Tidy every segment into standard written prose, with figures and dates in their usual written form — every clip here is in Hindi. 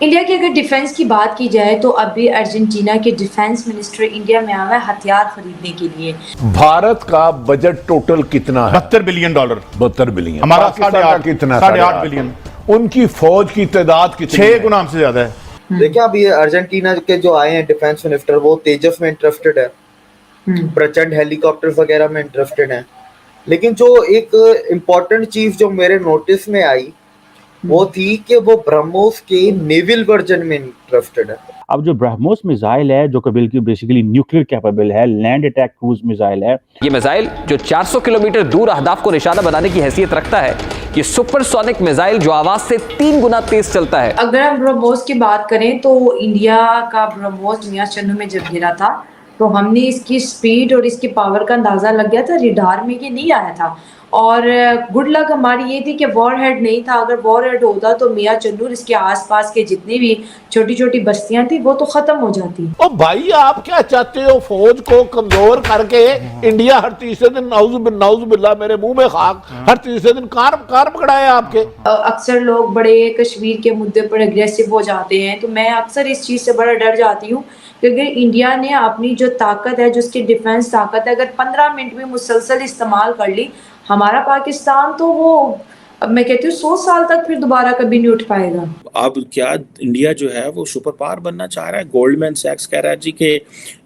इंडिया की अगर डिफेंस की बात की जाए तो अभी अर्जेंटीना के डिफेंस मिनिस्टर इंडिया में आया है हथियार खरीदने के लिए। भारत का बजट टोटल कितना है? $72 बिलियन। 72 बिलियन। हमारा पाकिस्तान का कितना? साढ़े आठ बिलियन। उनकी फौज की तादाद कितनी 6 है? गुना हमसे ज्यादा है। देखिए अभी अर्जेंटीना के जो आए हैं डिफेंस मिनिस्टर, वो तेजस में इंटरेस्टेड है, प्रचंड हेलीकॉप्टर्स वगैरह में इंटरेस्टेड है। लेकिन जो एक इम्पोर्टेंट चीज जो मेरे नोटिस में आई वो थी कि वो ब्रह्मोस के नेवल वर्जन में इंटरेस्टेड है। अब जो ब्रह्मोस मिसाइल है जो कि बेसिकली न्यूक्लियर कैपेबल है, लैंड अटैक क्रूज मिसाइल है। ये मिसाइल जो 400 किलोमीटर दूर अहदाफ को निशाना बनाने की हैसियत रखता है, ये सुपरसोनिक मिसाइल जो आवाज से 3 गुना तेज चलता है। अगर हम ब्रह्मोस की बात करें तो इंडिया का ब्रह्मोस मियां चंदू में जब गिरा था तो हमने इसकी स्पीड और इसकी पावर का अंदाजा लग गया था, रिडार में ये नहीं आया था। और गुड लक हमारी ये थी कि वॉर हेड नहीं था। अगर वॉर हेड होता तो मियां चंदूर इसके आसपास के जितनी भी छोटी छोटी बस्तियां थी वो तो खत्म हो जाती। ओ भाई, आप क्या चाहते हो? फौज को कमजोर करके इंडिया हर तीसरे दिन नाउज बिल्ला मेरे मुंह में खाक, हर तीसरे दिन कार पकड़ाए आपके। अक्सर लोग बड़े कश्मीर के मुद्दे पर अग्रेसिव हो जाते हैं, तो मैं अक्सर इस चीज़ से बड़ा डर जाती हूँ क्योंकि इंडिया ने अपनी जो ताकत है, जो उसकी डिफेंस ताकत है, अगर 15 मिनट में मुसलसल इस्तेमाल कर ली, हमारा पाकिस्तान तो वो अब मैं कहती हूँ 100 साल तक फिर दोबारा कभी नहीं उठ पाएगा। अब क्या इंडिया जो है वो सुपर पावर बनना चाह रहा है? गोल्डमैन सैक्स कह रहा है जी कि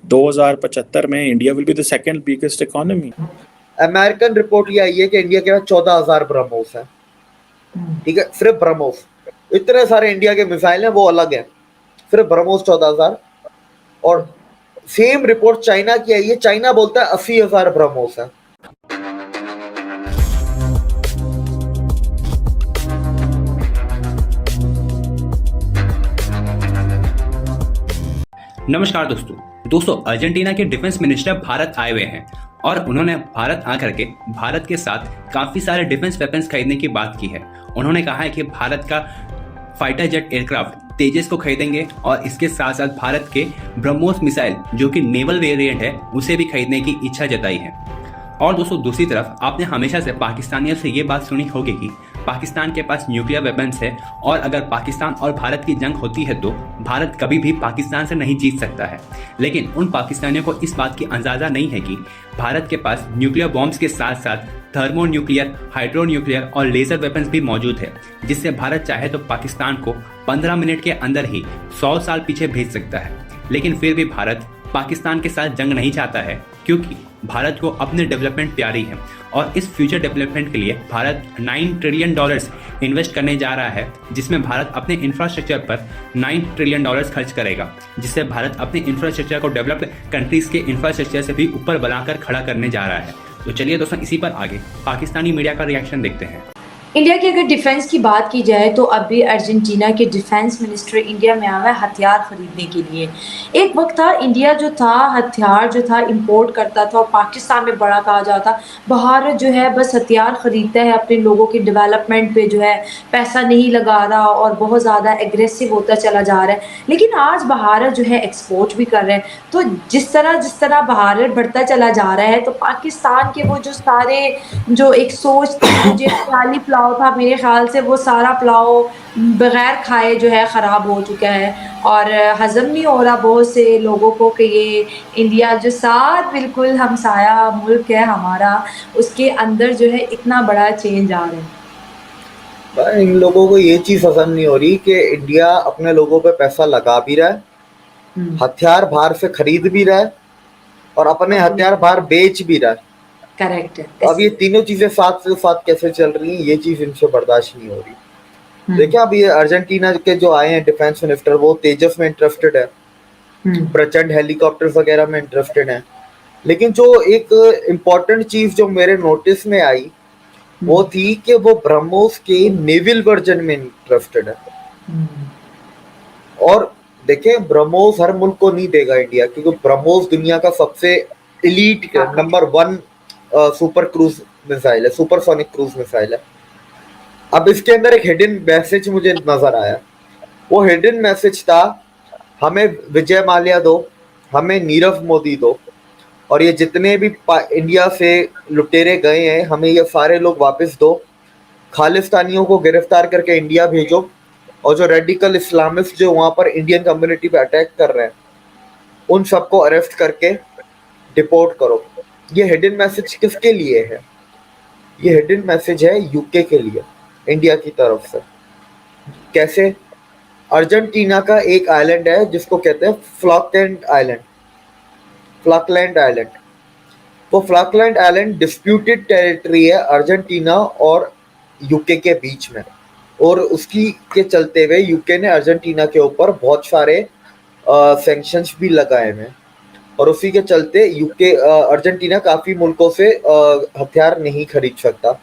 2075 में India will be the second biggest economy. American report ये आई है कि इंडिया के पास 14,000 ब्रह्मोस है। ठीक है, सिर्फ ब्रह्मोस। इतने सारे इंडिया के मिसाइल हैं वो अलग है, सिर्फ ब्रह्मोस 14,000। और सेम रिपोर्ट चाइना की आई है, चाइना बोलता है 80,000 ब्रह्मोस है। नमस्कार दोस्तों, अर्जेंटीना के डिफेंस मिनिस्टर भारत आए हुए हैं और उन्होंने भारत आकर के भारत के साथ काफ़ी सारे डिफेंस वेपन्स खरीदने की बात की है। उन्होंने कहा है कि भारत का फाइटर जेट एयरक्राफ्ट तेजस को खरीदेंगे और इसके साथ साथ भारत के ब्रह्मोस मिसाइल जो कि नेवल वेरिएंट है उसे भी खरीदने की इच्छा जताई है। और दोस्तों दूसरी तरफ आपने हमेशा से पाकिस्तानियों से ये बात सुनी होगी कि पाकिस्तान के पास न्यूक्लियर वेपन्स है और अगर पाकिस्तान और भारत की जंग होती है तो भारत कभी भी पाकिस्तान से नहीं जीत सकता है। लेकिन उन पाकिस्तानियों को इस बात की अंदाज़ा नहीं है कि भारत के पास न्यूक्लियर बॉम्ब्स के साथ साथ थर्मो न्यूक्लियर, हाइड्रो न्यूक्लियर और लेज़र वेपन्स भी मौजूद है, जिससे भारत चाहे तो पाकिस्तान को 15 मिनट के अंदर ही 100 साल पीछे भेज सकता है। लेकिन फिर भी भारत पाकिस्तान के साथ जंग नहीं चाहता है क्योंकि भारत को अपने डेवलपमेंट प्यारी है और इस फ्यूचर डेवलपमेंट के लिए भारत $9 ट्रिलियन इन्वेस्ट करने जा रहा है, जिसमें भारत अपने इंफ्रास्ट्रक्चर पर $9 ट्रिलियन खर्च करेगा, जिससे भारत अपने इंफ्रास्ट्रक्चर को डेवलप्ड कंट्रीज के इंफ्रास्ट्रक्चर से भी ऊपर बनाकर खड़ा करने जा रहा है। तो चलिए दोस्तों, इसी पर आगे पाकिस्तानी मीडिया का रिएक्शन देखते हैं। इंडिया की अगर डिफेंस की बात की जाए तो अभी अर्जेंटीना के डिफेंस मिनिस्टर इंडिया में आया है हथियार खरीदने के लिए। एक वक्त था इंडिया जो था हथियार जो था इंपोर्ट करता था और पाकिस्तान में बड़ा कहा जाता, भारत जो है बस हथियार खरीदता है, अपने लोगों के डेवलपमेंट पे जो है पैसा नहीं लगा रहा और बहुत ज़्यादा एग्रेसिव होता चला जा रहा है। लेकिन आज भारत जो है एक्सपोर्ट भी कर रहे हैं, तो जिस तरह भारत बढ़ता चला जा रहा है तो पाकिस्तान के वो जो सारे जो एक सोच थी, खाली प्लाव था, मेरे ख्याल से वो सारा पुलाव बगैर खाए जो है ख़राब हो चुका है और हज़म नहीं हो रहा बहुत से लोगों को कि ये इंडिया जो साथ बिल्कुल हमसाया मुल्क है हमारा, उसके अंदर जो है इतना बड़ा चेंज आ रहा है। इन लोगों को ये चीज़ हज़म नहीं हो रही कि इंडिया अपने लोगों पे पैसा लगा भी रहा है, हथियार बाहर से खरीद भी रहा है और अपने हथियार बाहर बेच भी रहा है। करेक्ट है। तो अब ये तीनों चीजें साथ से साथ कैसे चल रही हैं, ये चीज इनसे बर्दाश्त नहीं हो रही। देखिए अभी अर्जेंटीना के जो आए हैं डिफेंस मिनिस्टर, वो तेजस में इंटरेस्टेड है, प्रचंड हेलीकॉप्टर्स वगैरह में इंटरेस्टेड है। लेकिन जो एक इम्पोर्टेंट चीज जो मेरे नोटिस में आई वो थी कि वो ब्रह्मोस के नेवल वर्जन में इंटरेस्टेड है। और देखें, ब्रह्मोस हर मुल्क को नहीं देगा इंडिया, क्योंकि ब्रह्मोस दुनिया का सबसे elite number 1 super cruise missile है, सुपरसोनिक क्रूज मिसाइल है। अब इसके अंदर एक हिडन मैसेज मुझे नजर आया। वो हिडन मैसेज था, हमें विजय माल्या दो, हमें नीरव मोदी दो और ये जितने भी इंडिया से लुटेरे गए हैं हमें ये सारे लोग वापस दो, खालिस्तानियों को गिरफ्तार करके इंडिया भेजो और जो रेडिकल इस्लामिस्ट जो वहां पर इंडियन कम्युनिटी पे अटैक कर रहे हैं उन सबको अरेस्ट करके डिपोर्ट करो। ये हिडन मैसेज किसके लिए है? ये हिडन मैसेज है यूके के लिए, इंडिया की तरफ से। कैसे? अर्जेंटीना का एक आइलैंड है जिसको कहते हैं फ्लॉकलैंड आइलैंड। फ्लॉकलैंड आइलैंड, तो फ्लॉकलैंड आइलैंड डिस्प्यूटेड टेरिटरी है अर्जेंटीना और यूके के बीच में, और उसकी के चलते हुए यूके ने अर्जेंटीना के ऊपर बहुत सारे सैंक्शंस भी लगाए हैं, और उसी के चलते यूके अर्जेंटीना काफी मुल्कों से हथियार नहीं खरीद सकता।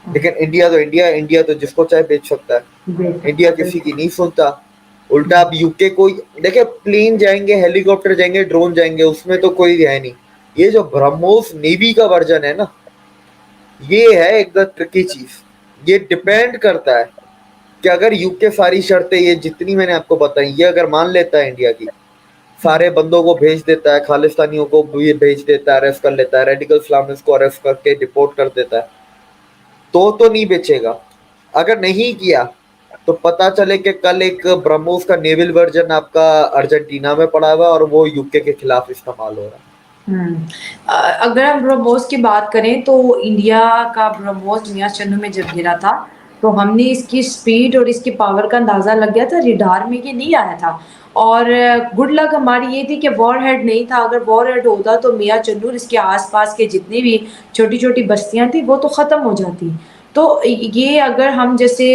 लेकिन इंडिया तो जिसको चाहे बेच सकता है। इंडिया किसी की नहीं सुनता। उल्टा अब यूके को देखिए, प्लेन जाएंगे, हेलीकॉप्टर जाएंगे, ड्रोन जाएंगे, उसमें तो कोई है नहीं। ये जो ब्रह्मोस नेवी का वर्जन है ना, ये है एक ट्रिकी चीज। ये डिपेंड करता है कि अगर यूके सारी शर्तें ये जितनी मैंने आपको बताई ये अगर मान लेता है, इंडिया की सारे बंदों को भेज देता है, खालिस्तानियों को भी भेज देता है, अरेस्ट कर लेता है, रेडिकल इस्लामिस्ट को अरेस्ट करके डिपोर्ट कर देता है, तो नहीं बेचेगा। अगर नहीं किया तो पता चले कि कल एक ब्रह्मोस का नेवल वर्जन आपका अर्जेंटीना में पड़ा हुआ और वो यूके के खिलाफ इस्तेमाल हो रहा है। अगर हम ब्रह्मोस की बात करें तो इंडिया का ब्रह्मोस मियां चन्नू में जब गिरा था तो हमने इसकी स्पीड और इसकी पावर का अंदाजा लग गया था, रिडार में ये नहीं आया था। और गुड लक हमारी ये थी कि वॉर हेड नहीं था। अगर वॉर हेड होता तो मियां चन्नू इसके आसपास के जितनी भी छोटी छोटी बस्तियां थी वो तो ख़त्म हो जाती। तो ये अगर हम जैसे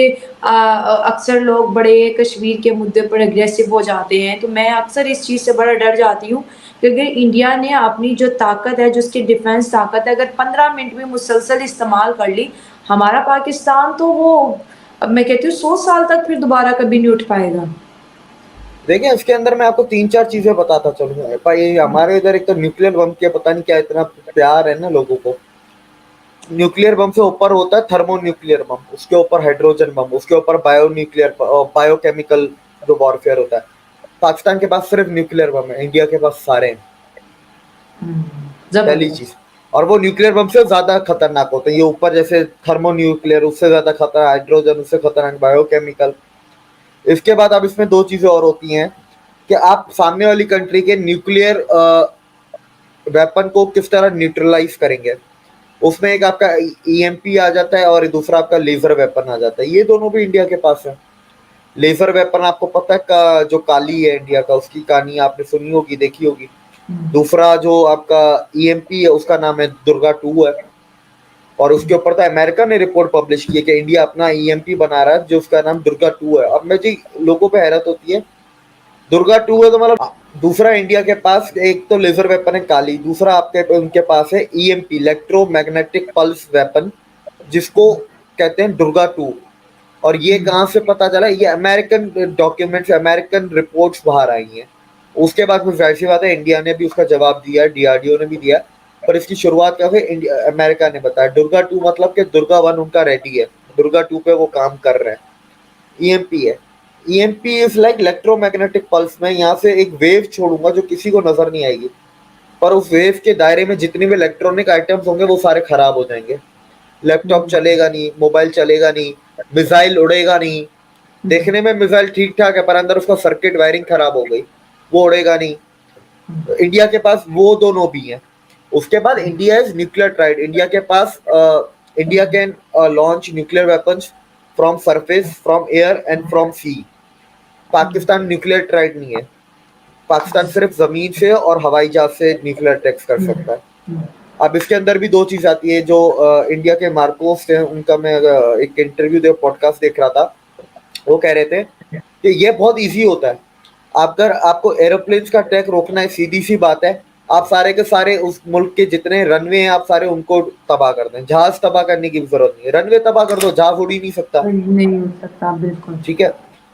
अक्सर लोग बड़े कश्मीर के मुद्दे पर अग्रेसिव हो जाते हैं, तो मैं अक्सर इस चीज़ से बड़ा डर जाती हूँ क्योंकि इंडिया ने अपनी जो ताकत है, जो उसकी डिफेंस ताकत है, अगर 15 मिनट में मुसलसल इस्तेमाल कर ली, हमारा पाकिस्तान तो वो अब मैं कहती हूँ 100 साल तक फिर दोबारा कभी नहीं उठ पाएगा। देखिए, इसके अंदर मैं आपको 3-4 चीजें बताता चलूंगा भाई। हमारे इधर एक तो न्यूक्लियर बम के पता नहीं क्या इतना प्यार है ना लोगों को। न्यूक्लियर बम से ऊपर होता है थर्मो न्यूक्लियर बम, उसके ऊपर हाइड्रोजन बम, उसके ऊपर बायोकेमिकल जो वॉरफेयर होता है। पाकिस्तान के पास सिर्फ न्यूक्लियर बम है, इंडिया के पास सारे हैं। पहली चीज, और वो न्यूक्लियर बम से ज्यादा खतरनाक होते हैं। ये ऊपर जैसे थर्मो न्यूक्लियर उससे ज्यादा खतरनाक, हाइड्रोजन उससे खतरनाक, बायोकेमिकल। इसके बाद अब इसमें 2 चीजें और होती हैं कि आप सामने वाली कंट्री के न्यूक्लियर वेपन को किस तरह न्यूट्रलाइज करेंगे। उसमें एक आपका ईएमपी आ जाता है और दूसरा आपका लेजर वेपन आ जाता है। ये दोनों भी इंडिया के पास है। लेजर वेपन आपको पता है जो काली है इंडिया का, उसकी कहानी आपने सुनी होगी, देखी होगी। दूसरा जो आपका ईएमपी है उसका नाम है दुर्गा 2 है, और उसके ऊपर तो अमेरिका ने रिपोर्ट पब्लिश की है कि इंडिया अपना ईएमपी बना रहा है जो उसका नाम दुर्गा 2 है। अब मैं जी लोगों पे हैरत होती है, दुर्गा 2 है तो मतलब दूसरा इंडिया के पास एक तो लेजर वेपन है काली, दूसरा आपके उनके पास है ईएमपी, इलेक्ट्रोमैग्नेटिक पल्स वेपन, जिसको कहते हैं दुर्गा 2। और ये कहाँ से पता चला? ये अमेरिकन डॉक्यूमेंट्स, अमेरिकन रिपोर्ट्स बाहर आई हैं। उसके बाद में जाहिर सी बात है इंडिया ने भी उसका जवाब दिया, डीआरडीओ ने भी दिया, पर इसकी शुरुआत क्या हुई? अमेरिका ने बताया। दुर्गा 2 मतलब कि दुर्गा 1 उनका रेडी है, दुर्गा 2 पे वो काम कर रहे हैं। ईएमपी है, EMP is like electromagnetic pulse. में यहाँ से एक वेव छोड़ूंगा जो किसी को नजर नहीं आएगी, पर उस वेव के दायरे में जितने भी इलेक्ट्रॉनिक आइटम्स होंगे वो सारे खराब हो जाएंगे। लैपटॉप चलेगा नहीं, मोबाइल चलेगा नहीं, मिसाइल उड़ेगा नहीं। देखने में मिसाइल ठीक ठाक है पर अंदर उसका सर्किट वायरिंग खराब हो गई, वो उड़ेगा नहीं। तो इंडिया के पास वो दोनों भी हैं। उसके बाद India is nuclear triad. India के पास India can launch nuclear weapons from surface, from air and from sea. Pakistan nuclear triad नहीं है। पाकिस्तान सिर्फ जमीन से और हवाई जहाज से न्यूक्लियर अटैक्स कर सकता है। अब इसके अंदर भी 2 चीज आती है जो इंडिया के मार्कोस थे, उनका मैं एक इंटरव्यू पॉडकास्ट देख रहा था। वो कह रहे थे कि ये बहुत इजी होता है। अगर आपको एरोप्लेन्स का अटैक रोकना है, सीधी सी बात है, आप सारे के सारे उस मुल्क के जितने रनवे हैं आप सारे उनको तबाह कर दें। जहाज तबाह करने की जरूरत नहीं है, रनवे तबाह कर दो, जहाज उड़ ही नहीं सकता। नहीं हो सकता, बिल्कुल ठीक है।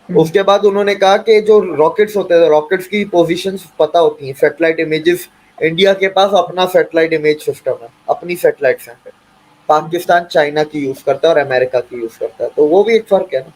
उसके बाद उन्होंने कहा कि जो रॉकेट्स होते हैं, रॉकेट्स की पोजीशंस पता होती हैं, सैटेलाइट इमेजेस। इंडिया के पास अपना सैटेलाइट इमेज सिस्टम है, अपनी सैटेलाइट्स हैं। पाकिस्तान चाइना की यूज करता है और अमेरिका की यूज करता है, तो वो भी एक फर्क है ना।